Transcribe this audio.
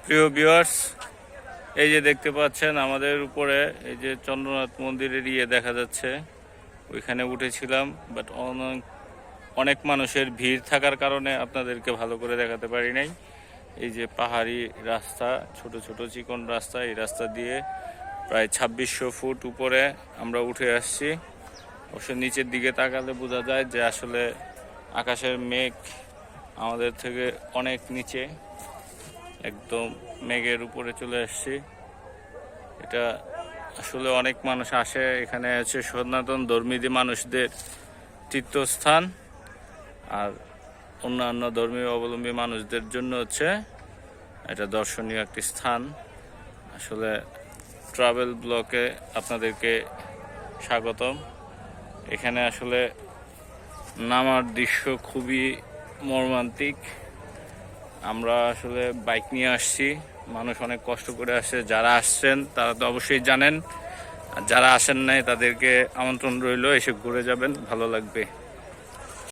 প্রিয় ভিউয়ার্স, এই যে দেখতে পাচ্ছেন আমাদের উপরে এই যে চন্দ্রনাথ মন্দিরের দেখা যাচ্ছে, ওইখানে উঠেছিলাম, বাট অনেক মানুষের ভিড় থাকার কারণে আপনাদেরকে ভালো করে দেখাতে পারি নাই। এই যে পাহাড়ি রাস্তা, ছোট ছোট চিকন রাস্তা, এই রাস্তা দিয়ে প্রায় 2600 ফুট উপরে আমরা উঠে আসছি। অবশ্য নিচের দিকে তাকালে বোঝা যায় যে আসলে আকাশের মেঘ আমাদের থেকে অনেক নিচে, একদম মেঘের উপরে চলে আসছি। এটা আসলে অনেক মানুষ আসে এখানে, হচ্ছে সনাতন ধর্মী মানুষদের তীর্থস্থান, আর অন্যান্য ধর্মীয় অবলম্বী মানুষদের জন্য হচ্ছে এটা দর্শনীয় একটি স্থান। আসলে ট্রাভেল ব্লকে আপনাদেরকে স্বাগতম। এখানে আসলে নামার দৃশ্য খুবই মর্মান্তিক। আমরা আসলে বাইক নিয়ে আসছি, মানুষ অনেক কষ্ট করে আসছে। যারা আসছেন তারা তো অবশ্যই জানেন, আর যারা আসেন নাই তাদেরকে আমন্ত্রণ রইল, এসে ঘুরে যাবেন, ভালো লাগবে।